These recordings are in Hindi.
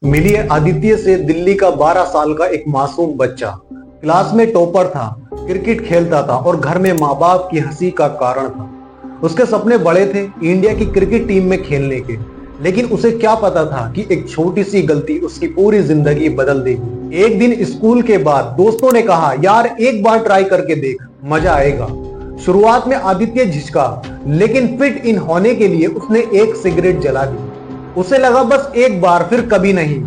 मिली है आदित्य से दिल्ली का 12 साल का एक मासूम बच्चा। क्लास में टॉपर था, क्रिकेट खेलता था और घर में माँ बाप की हंसी का कारण था। उसके सपने बड़े थे, इंडिया की क्रिकेट टीम में खेलने के। लेकिन उसे क्या पता था कि एक छोटी सी गलती उसकी पूरी जिंदगी बदल देगी। एक दिन स्कूल के बाद दोस्तों ने कहा, यार एक बार ट्राई करके देख, मजा आएगा। शुरुआत में आदित्य झिझका, लेकिन फिट इन होने के लिए उसने एक सिगरेट जला दी। उसे लगा बस एक बार, फिर कभी नहीं।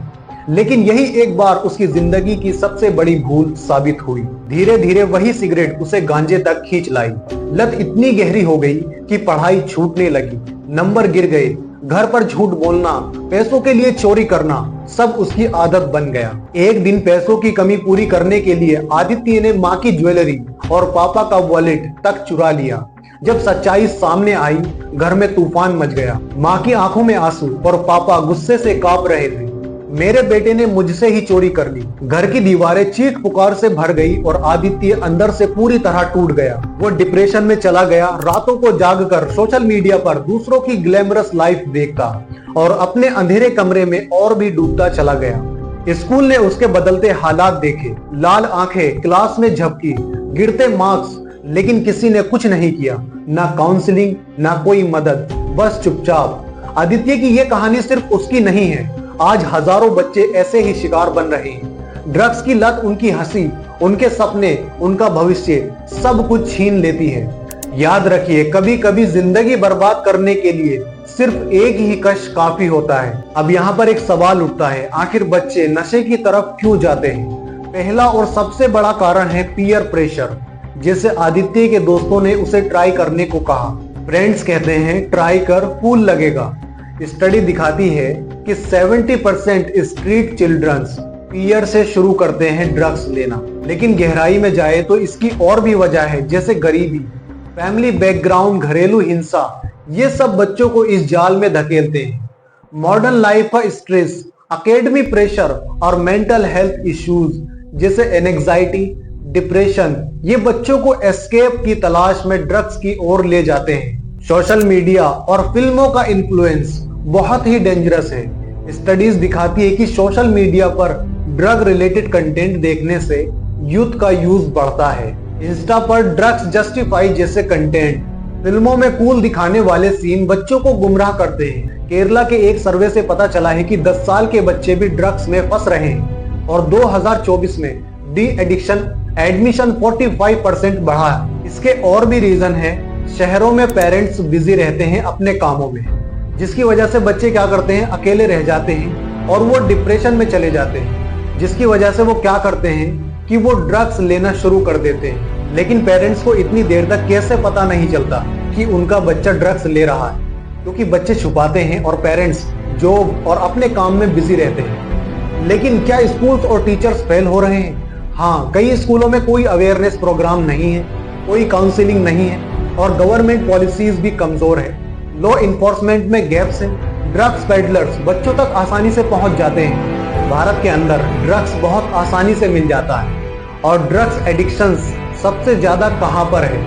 लेकिन यही एक बार उसकी जिंदगी की सबसे बड़ी भूल साबित हुई। धीरे धीरे वही सिगरेट उसे गांजे तक खींच लाई। लत इतनी गहरी हो गई कि पढ़ाई छूटने लगी, नंबर गिर गए, घर पर झूठ बोलना, पैसों के लिए चोरी करना, सब उसकी आदत बन गया। एक दिन पैसों की कमी पूरी करने के लिए आदित्य ने माँ की ज्वेलरी और पापा का वॉलेट तक चुरा लिया। जब सच्चाई सामने आई, घर में तूफान मच गया। माँ की आंखों में आंसू और पापा गुस्से से कांप रहे थे। मेरे बेटे ने मुझसे ही चोरी कर ली। घर की दीवारें चीख पुकार से भर गई और आदित्य अंदर से पूरी तरह टूट गया। वो डिप्रेशन में चला गया। रातों को जागकर सोशल मीडिया पर दूसरों की ग्लैमरस लाइफ देखता और अपने अंधेरे कमरे में और भी डूबता चला गया। स्कूल ने उसके बदलते हालात देखे, लाल आंखें, क्लास में झपकी, गिरते मार्क्स, लेकिन किसी ने कुछ नहीं किया। ना काउंसलिंग, ना कोई मदद, बस चुपचाप। आदित्य की ये कहानी सिर्फ उसकी नहीं है। आज हजारों बच्चे ऐसे ही शिकार बन रहे हैं। ड्रग्स की लत उनकी हंसी, उनके सपने, उनका भविष्य सब कुछ छीन लेती है। याद रखिए, कभी कभी जिंदगी बर्बाद करने के लिए सिर्फ एक ही कष्ट काफी होता है। अब यहाँ पर एक सवाल उठता है, आखिर बच्चे नशे की तरफ क्यों जाते हैं? पहला और सबसे बड़ा कारण है पीयर प्रेशर। जैसे आदित्य के दोस्तों ने उसे ट्राई करने को कहा। फ्रेंड्स कहते हैं ट्राई कर, कूल लगेगा। स्टडी दिखाती है कि 70% स्ट्रीट चिल्ड्रंस पीयर से शुरू करते हैं ड्रग्स लेना। लेकिन गहराई में जाए तो इसकी और भी वजह है, जैसे गरीबी, फैमिली बैकग्राउंड, घरेलू हिंसा। ये सब बच्चों को इस जाल में धकेलते हैं। मॉडर्न लाइफ का स्ट्रेस, एकेडमी प्रेशर और मेंटल हेल्थ इश्यूज जैसे एंजाइटी, डिप्रेशन, ये बच्चों को एस्केप की तलाश में ड्रग्स की ओर ले जाते हैं। सोशल मीडिया और फिल्मों का इन्फ्लुएंस बहुत ही डेंजरस है। स्टडीज दिखाती है कि सोशल मीडिया पर ड्रग रिलेटेड कंटेंट देखने से यूथ का यूज बढ़ता है। इंस्टा पर ड्रग्स जस्टिफाई जैसे कंटेंट, फिल्मों में कूल दिखाने वाले सीन बच्चों को गुमराह करते हैं। केरला के एक सर्वे से पता चला है कि 10 साल के बच्चे भी ड्रग्स में फंस रहे हैं और 2024 में डी एडिक्शन एडमिशन 45% बढ़ा। इसके और भी रीजन है। शहरों में पेरेंट्स बिजी रहते हैं अपने कामों में, जिसकी वजह से बच्चे क्या करते हैं, अकेले रह जाते हैं और वो डिप्रेशन में चले जाते हैं। जिसकी वजह से वो क्या करते हैं कि वो ड्रग्स लेना शुरू कर देते हैं। लेकिन पेरेंट्स को इतनी देर तक कैसे पता नहीं चलता कि उनका बच्चा ड्रग्स ले रहा है? क्योंकि बच्चे छुपाते हैं और पेरेंट्स जॉब और अपने काम में बिजी रहते हैं। लेकिन क्या स्कूल्स और टीचर्स फेल हो रहे हैं? हाँ, कई स्कूलों में कोई अवेयरनेस प्रोग्राम नहीं है, कोई काउंसलिंग नहीं है और गवर्नमेंट पॉलिसीज भी कमजोर है। लॉ इन्फोर्समेंट में गैप्स हैं। ड्रग्स पेडलर्स बच्चों तक आसानी से पहुंच जाते हैं। भारत के अंदर ड्रग्स बहुत आसानी से मिल जाता है। और ड्रग्स एडिक्शंस सबसे ज्यादा कहां पर है?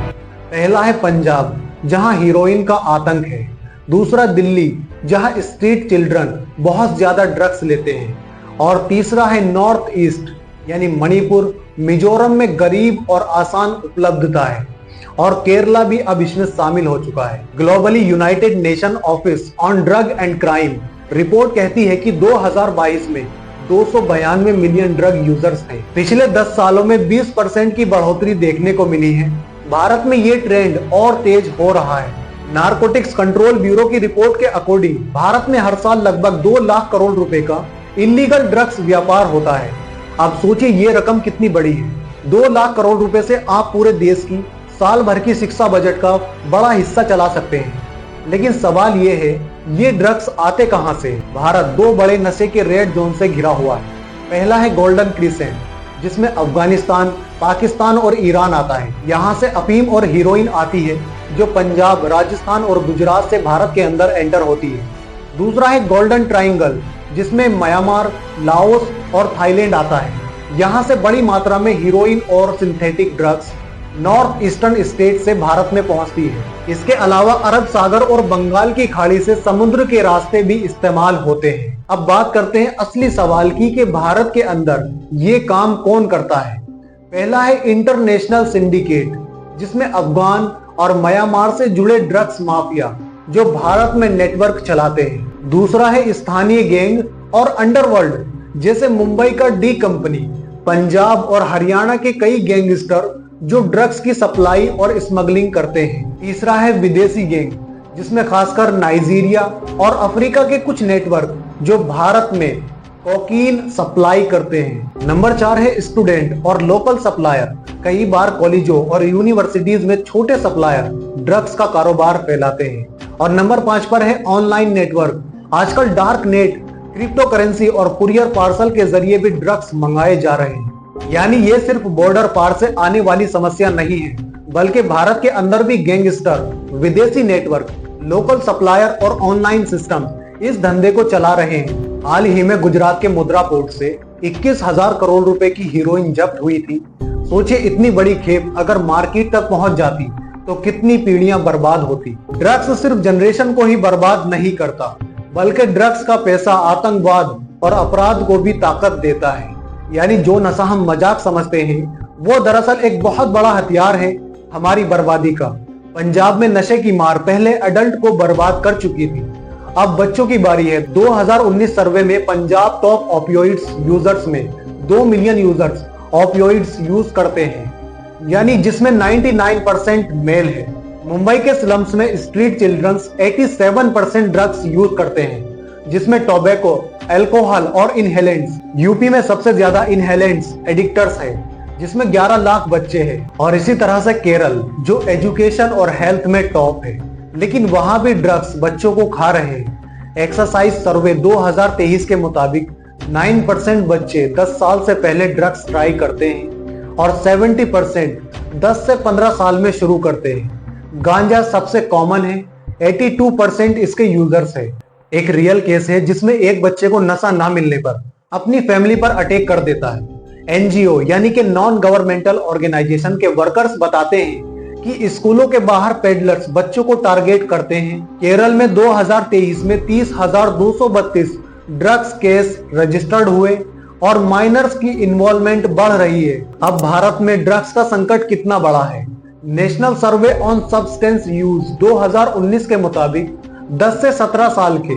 पहला है पंजाब, जहां हीरोइन का आतंक है। दूसरा दिल्ली, जहां स्ट्रीट चिल्ड्रन बहुत ज्यादा ड्रग्स लेते हैं। और तीसरा है नॉर्थ ईस्ट, यानी मणिपुर, मिजोरम में गरीब और आसान उपलब्धता है। और केरला भी अब इसमें शामिल हो चुका है। Globally United nation office on drug and crime report कहती है कि 2022 में 292 मिलियन ड्रग यूजर्स थे। पिछले 10 सालों में 20% की बढ़ोतरी देखने को मिली है। भारत में ये ट्रेंड और तेज हो रहा है। नारकोटिक्स कंट्रोल ब्यूरो की रिपोर्ट के अकॉर्डिंग भारत में हर साल लगभग 2 लाख करोड़ रुपए का इलीगल ड्रग्स व्यापार होता है। आप सोचिए ये रकम कितनी बड़ी है। 2 लाख करोड़ रुपए से आप पूरे देश की साल भर की शिक्षा बजट का बड़ा हिस्सा चला सकते हैं। लेकिन सवाल ये है, ये ड्रग्स आते कहां से? भारत 2 बड़े नशे के रेड जोन से घिरा हुआ है। पहला है गोल्डन क्रिसेंट, जिसमें अफगानिस्तान, पाकिस्तान और ईरान आता है। यहाँ से अफीम और हीरोइन आती है, जो पंजाब, राजस्थान और गुजरात से भारत के अंदर एंटर होती है। दूसरा है गोल्डन ट्राइंगल, जिसमें म्यांमार, लाओस और थाईलैंड आता है। यहाँ से बड़ी मात्रा में हीरोइन और synthetic drugs north eastern state से भारत में पहुंचती है। इसके अलावा अरब सागर और बंगाल की खाड़ी से समुद्र के रास्ते भी इस्तेमाल होते हैं। अब बात करते हैं असली सवाल की कि भारत के अंदर ये काम कौन करता है। पहला है इंटरनेशनल सिंडिकेट, जिसमें अफगान और म्यांमार से जुड़े ड्रग्स माफिया जो भारत में नेटवर्क चलाते हैं। दूसरा है स्थानीय गैंग और अंडरवर्ल्ड, जैसे मुंबई का डी कंपनी, पंजाब और हरियाणा के कई गैंगस्टर जो ड्रग्स की सप्लाई और स्मगलिंग करते हैं। तीसरा है विदेशी गैंग, जिसमें खासकर नाइजीरिया और अफ्रीका के कुछ नेटवर्क जो भारत में कोकीन सप्लाई करते हैं। नंबर 4 है स्टूडेंट और लोकल सप्लायर। कई बार कॉलेजों और यूनिवर्सिटीज में छोटे सप्लायर ड्रग्स का कारोबार फैलाते हैं। और नंबर 5 पर है ऑनलाइन नेटवर्क। आजकल डार्क नेट, क्रिप्टो करेंसी और कुरियर पार्सल के जरिए भी ड्रग्स मंगाए जा रहे हैं। यानी ये सिर्फ बॉर्डर पार से आने वाली समस्या नहीं है, बल्कि भारत के अंदर भी गैंगस्टर, विदेशी नेटवर्क, लोकल सप्लायर और ऑनलाइन सिस्टम इस धंधे को चला रहे हैं। हाल ही में गुजरात के मुद्रा पोर्ट से 21,000 करोड़ रुपए की हीरोइन जब्त हुई थी। सोचिए, इतनी बड़ी खेप अगर मार्केट तक पहुंच जाती तो कितनी पीढ़ियां बर्बाद होती। ड्रग्स सिर्फ जनरेशन को ही बर्बाद नहीं करता, बल्कि ड्रग्स का पैसा आतंकवाद और अपराध को भी ताकत देता है। यानी जो नशा हम मजाक समझते हैं, वो दरअसल एक बहुत बड़ा हथियार है हमारी बर्बादी का। पंजाब में नशे की मार पहले अडल्ट को बर्बाद कर चुकी थी, अब बच्चों की बारी है। 2019 सर्वे में पंजाब टॉप ओपियोइड्स यूजर्स में 2 मिलियन यूजर्स ओपियोइड्स यूज करते हैं, यानी जिसमें 99% मेल है। मुंबई के स्लम्स में स्ट्रीट चिल्ड्रंस 87% ड्रग्स यूज करते हैं, जिसमें टोबैको, अल्कोहल और इनहेलेंट्स। यूपी में सबसे ज्यादा इनहेलेंट्स एडिक्टर्स है, जिसमें 11 लाख बच्चे हैं। और इसी तरह से केरल, जो एजुकेशन और हेल्थ में टॉप है, लेकिन वहां भी ड्रग्स बच्चों को खा रहे हैं। एक्सरसाइज सर्वे 2023 के मुताबिक 9% बच्चे 10 साल से पहले ड्रग्स ट्राई करते हैं और 70% 10 से 15 साल में शुरू करते हैं। गांजा सबसे कॉमन है, 82% इसके यूजर्स है। एक रियल केस है जिसमें एक बच्चे को नशा ना मिलने पर अपनी फैमिली पर अटैक कर देता है। एनजीओ यानी कि नॉन गवर्नमेंटल ऑर्गेनाइजेशन के वर्कर्स बताते हैं कि स्कूलों के बाहर पेडलर्स बच्चों को टारगेट करते हैं। केरल में 2023 में 30,232 ड्रग्स केस रजिस्टर्ड हुए और माइनर्स की इन्वॉल्वमेंट बढ़ रही है। अब भारत में ड्रग्स का संकट कितना बड़ा है। National survey on substance use 2019 के मुताबिक 10 से 17 साल के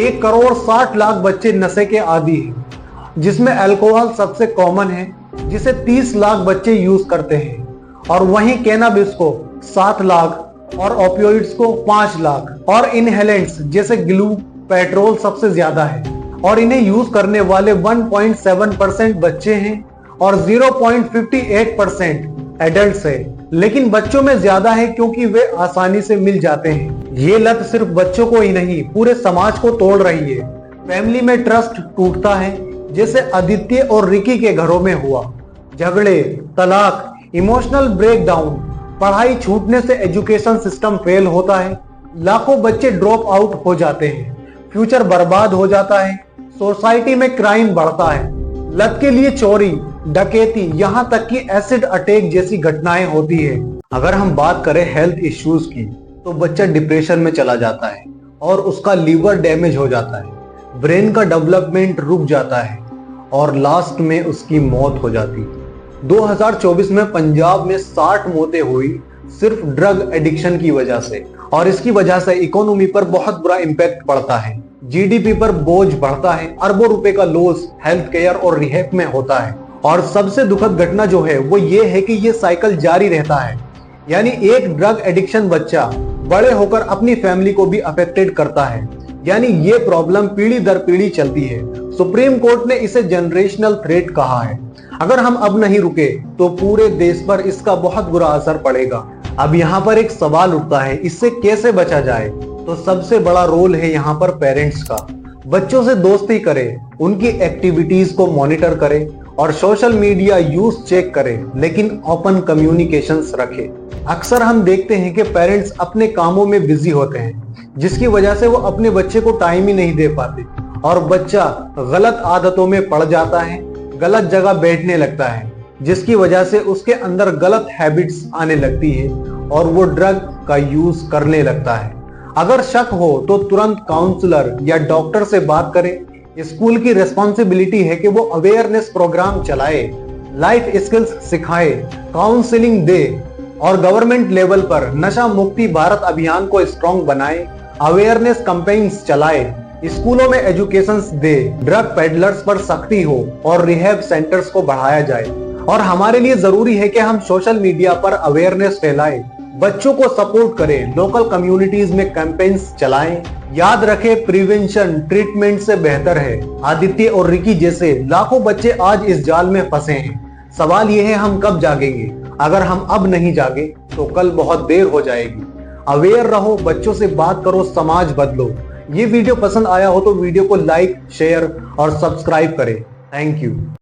1,60,00,000 बच्चे नशे के आदी हैं, जिसमें अल्कोहल सबसे कॉमन है, जिसे 30 लाख बच्चे यूज करते हैं। और वहीं कैनाबिस को 7 लाख और ओपियोइड्स को 5 लाख और इनहेलेंट्स जैसे ग्लू, पेट्रोल सबसे ज्यादा है और इन्हें यूज करने वाले 1.7% बच्चे हैं और 0.58% एडल्ट्स है। लेकिन बच्चों में ज्यादा है क्योंकि वे आसानी से मिल जाते हैं। ये लत सिर्फ बच्चों को ही नहीं, पूरे समाज को तोड़ रही है। फैमिली में ट्रस्ट टूटता है, जैसे आदित्य और रिकी के घरों में हुआ। झगड़े, तलाक, इमोशनल ब्रेकडाउन, पढ़ाई छूटने से एजुकेशन सिस्टम फेल होता है, लाखों बच्चे ड्रॉप आउट हो जाते हैं, फ्यूचर बर्बाद हो जाता है, सोसाइटी में क्राइम बढ़ता है, लत के लिए चोरी, डकैती, यहाँ तक कि एसिड अटैक जैसी घटनाएं होती है। अगर हम बात करें हेल्थ इश्यूज की, तो बच्चा डिप्रेशन में चला जाता है और उसका लीवर डैमेज हो जाता है, ब्रेन का डेवलपमेंट रुक जाता है और लास्ट में उसकी मौत हो जाती है। 2024 में पंजाब में 60 मौतें हुई सिर्फ ड्रग एडिक्शन की वजह से, और इसकी वजह से इकोनॉमी पर बहुत बुरा इंपैक्ट पड़ता है। जीडीपी पर बोझ बढ़ता है, अरबों रुपए का लॉस हेल्थ केयर और रिहैब में होता है। और सबसे दुखद घटना जो है वो ये है कि ये साइकिल जारी रहता है, यानी एक ड्रग एडिक्शन बच्चा बड़े होकर अपनी फैमिली को भी अफेक्टेड करता है, यानी ये प्रॉब्लम पीढ़ी दर पीढ़ी चलती है। सुप्रीम कोर्ट ने इसे जनरेशनल थ्रेट कहा है। अगर हम अब नहीं रुके तो पूरे देश पर इसका बहुत बुरा असर पड़ेगा। अब यहाँ पर एक सवाल उठता है, इससे कैसे बचा जाए? तो सबसे बड़ा रोल है यहाँ पर पेरेंट्स का। बच्चों से दोस्ती करें, उनकी एक्टिविटीज को मॉनिटर करें और सोशल मीडिया यूज चेक करें, लेकिन ओपन कम्युनिकेशंस रखें। अक्सर हम देखते हैं कि पेरेंट्स अपने कामों में बिजी होते हैं, जिसकी वजह से वो अपने बच्चे को टाइम ही नहीं दे पाते और बच्चा गलत आदतों में पड़ जाता है, गलत जगह बैठने लगता है जिसकी वजह से उसके अंदर गलत हैबिट्स आने लगती है और वो ड्रग का यूज करने लगता है। अगर शक हो तो तुरंत काउंसलर या डॉक्टर से बात करें। स्कूल की रिस्पॉन्सिबिलिटी है कि वो अवेयरनेस प्रोग्राम चलाए, लाइफ स्किल्स सिखाए, काउंसलिंग दे और गवर्नमेंट लेवल पर नशा मुक्ति भारत अभियान को स्ट्रॉन्ग बनाए, अवेयरनेस कैंपेन्स चलाए, स्कूलों में एजुकेशन दे, ड्रग पेडलर्स पर सख्ती हो और रिहैब सेंटर्स को बढ़ाया जाए। और हमारे लिए जरूरी है कि हम सोशल मीडिया पर अवेयरनेस फैलाएं, बच्चों को सपोर्ट करें, लोकल कम्युनिटीज में कैंपेन्स चलाएं। याद रखें, प्रिवेंशन ट्रीटमेंट से बेहतर है। आदित्य और रिकी जैसे लाखों बच्चे आज इस जाल में फंसे हैं। सवाल यह है, हम कब जागेंगे? अगर हम अब नहीं जागे तो कल बहुत देर हो जाएगी। अवेयर रहो, बच्चों से बात करो, समाज बदलो। ये वीडियो पसंद आया हो तो वीडियो को लाइक, शेयर और सब्सक्राइब करें। Thank you.